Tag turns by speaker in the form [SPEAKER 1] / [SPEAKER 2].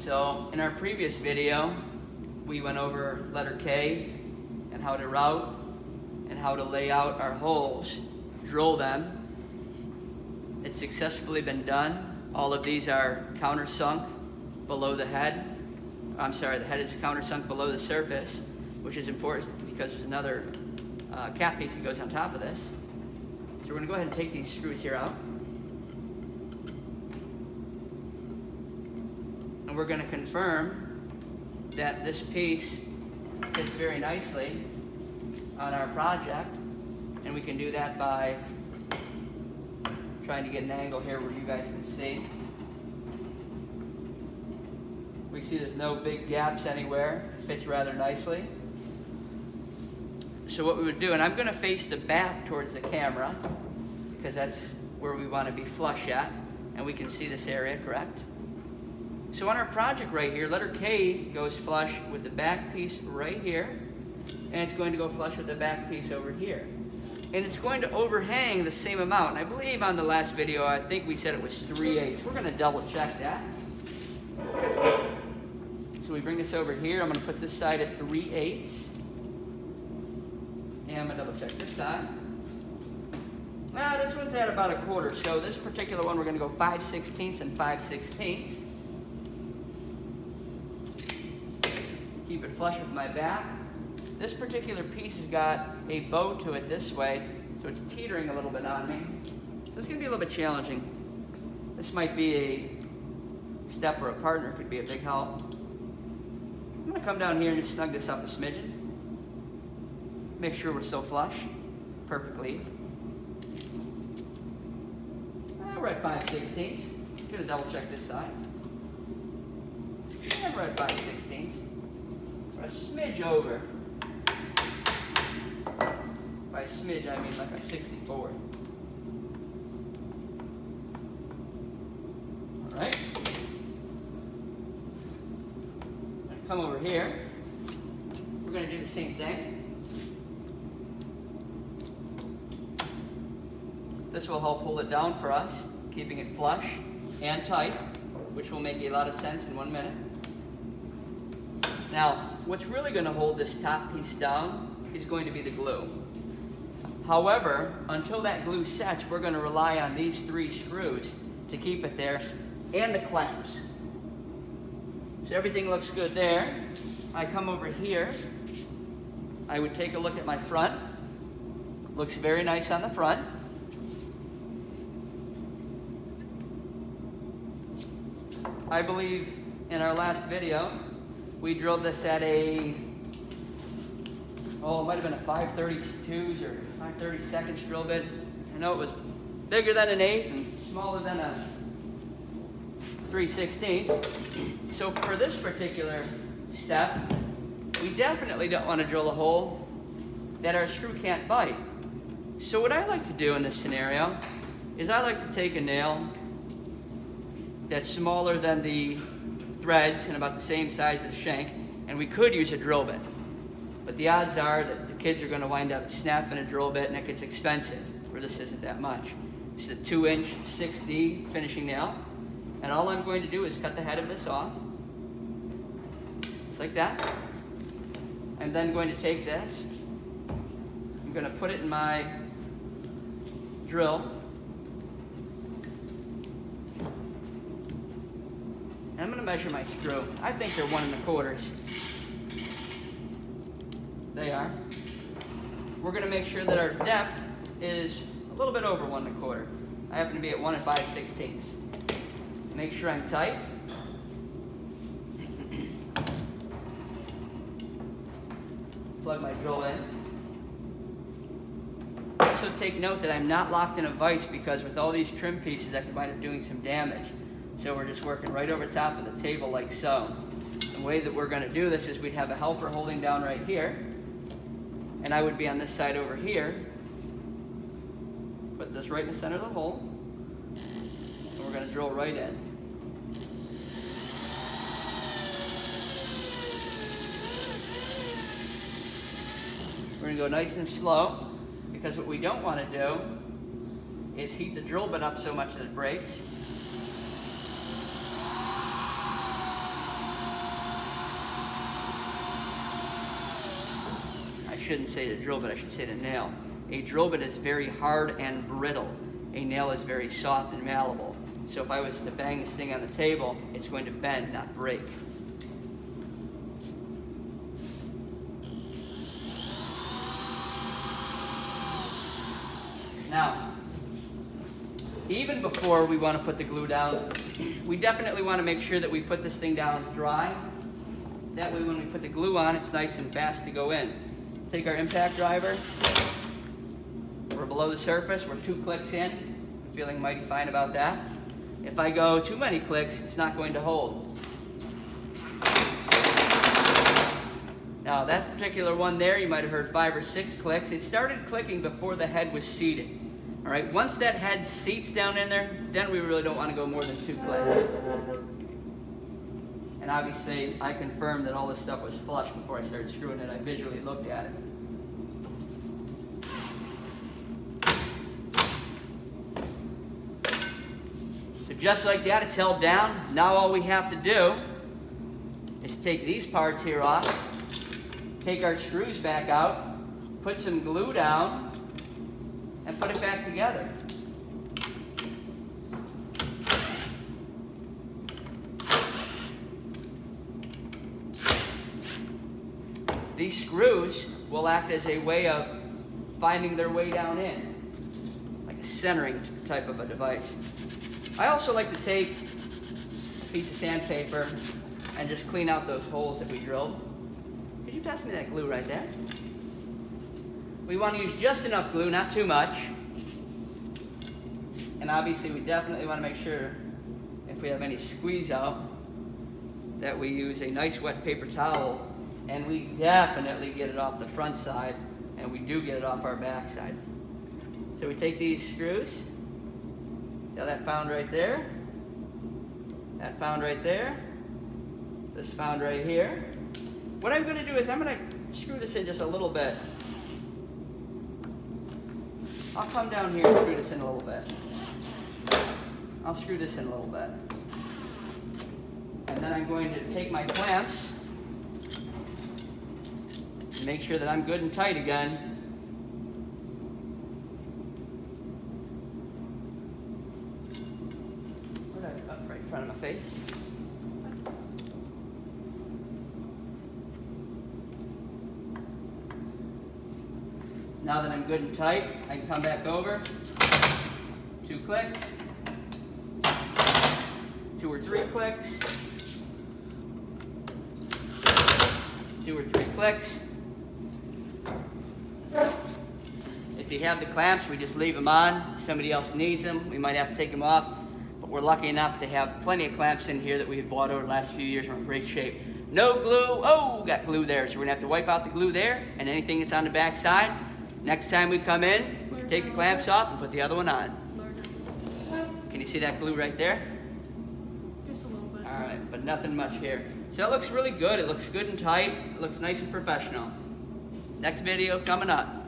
[SPEAKER 1] So in our previous video, we went over letter K and how to route and how to lay out our holes, drill them. It's successfully been done. All of these are countersunk below the head. I'm sorry, the head is countersunk below the surface, which is important because there's another cap piece that goes on top of this. So we're going to go ahead and take these screws here out. And we're going to confirm that this piece fits very nicely on our project. And we can do that by trying to get an angle here where you guys can see. We see there's no big gaps anywhere. It fits rather nicely. So what we would do, and I'm going to face the back towards the camera because that's where we want to be flush at, and we can see this area, correct? So on our project right here, letter K goes flush with the back piece right here, and it's going to go flush with the back piece over here. And it's going to overhang the same amount. And I believe on the last video, I think we said it was 3/8. We're going to double check that. So we bring this over here. I'm going to put this side at 3/8. And I'm going to double check this side. Now this one's at about 1/4. So this particular one, we're going to go 5/16 and 5/16. Keep it flush with my back. This particular piece has got a bow to it this way, so it's teetering a little bit on me. So it's going to be a little bit challenging. This might be a step or a partner, could be a big help. I'm going to come down here and just snug this up a smidgen. Make sure we're still flush, perfectly. We're at 5/16. Going to double check this side. And we're at 5/16. We're a smidge over. By smidge, I mean like a 64. All right. Come over here. We're going to do the same thing. This will help hold it down for us, keeping it flush and tight, which will make a lot of sense in 1 minute. Now, what's really going to hold this top piece down is going to be the glue. However, until that glue sets, we're going to rely on these 3 screws to keep it there, and the clamps. So everything looks good there. I come over here. I would take a look at my front. Looks very nice on the front. I believe in our last video, we drilled this at a, it might have been a 5/32s or 5/32 drill bit. I know it was bigger than an 8 and smaller than a 3/16. So for this particular step, we definitely don't want to drill a hole that our screw can't bite. So what I like to do in this scenario is I like to take a nail that's smaller than the threads and about the same size as the shank, and we could use a drill bit. But the odds are that the kids are going to wind up snapping a drill bit and it gets expensive, where this isn't that much. This is a 2-inch 6D finishing nail, and all I'm going to do is cut the head of this off, just like that. I'm then going to take this, I'm going to put it in my drill, and I'm going to measure my screw. I think they're 1 1/4. They are. We're going to make sure that our depth is a little bit over 1 1/4. I happen to be at 1 5/16. Make sure I'm tight. Plug my drill in. Also take note that I'm not locked in a vise because with all these trim pieces I could wind up doing some damage. So we're just working right over top of the table like so. The way that we're going to do this is we'd have a helper holding down right here, and I would be on this side over here. Put this right in the center of the hole, and we're going to drill right in. We're going to go nice and slow, because what we don't want to do is heat the drill bit up so much that it breaks. shouldn't say the drill bit, I should say the nail. A drill bit is very hard and brittle. A nail is very soft and malleable. So if I was to bang this thing on the table, it's going to bend, not break. Now, even before we want to put the glue down, we definitely want to make sure that we put this thing down dry. That way when we put the glue on, it's nice and fast to go in. Take our impact driver. We're below the surface. We're 2 clicks in. I'm feeling mighty fine about that. If I go too many clicks, it's not going to hold. Now that particular one there, you might have heard 5 or 6 clicks. It started clicking before the head was seated. All right, once that head seats down in there, then we really don't want to go more than 2 clicks. And obviously, I confirmed that all this stuff was flush before I started screwing it. I visually looked at it. So just like that, it's held down. Now all we have to do is take these parts here off, take our screws back out, put some glue down, and put it back together. These screws will act as a way of finding their way down in, like a centering type of a device. I also like to take a piece of sandpaper and just clean out those holes that we drilled. Could you pass me that glue right there? We want to use just enough glue, not too much. And obviously we definitely want to make sure if we have any squeeze out that we use a nice wet paper towel, and we definitely get it off the front side, and we do get it off our back side. So we take these screws, see how that found right there, that found right there, this found right here. What I'm going to do is I'm going to screw this in just a little bit. I'll come down here and screw this in a little bit. I'll screw this in a little bit. And then I'm going to take my clamps and make sure that I'm good and tight again. Put that up right in front of my face. Now that I'm good and tight, I can come back over, 2 clicks, 2 or 3 clicks, 2 or 3 clicks. If you have the clamps, we just leave them on. If somebody else needs them, we might have to take them off, but we're lucky enough to have plenty of clamps in here that we've bought over the last few years. We're in great shape. No glue, oh, got glue there, so we're gonna have to wipe out the glue there and anything that's on the back side. Next time we come in, we can take the clamps off and put the other one on. Can you see that glue right there?
[SPEAKER 2] Just a little bit.
[SPEAKER 1] All right, but nothing much here. So it looks really good. It looks good and tight. It looks nice and professional. Next video coming up.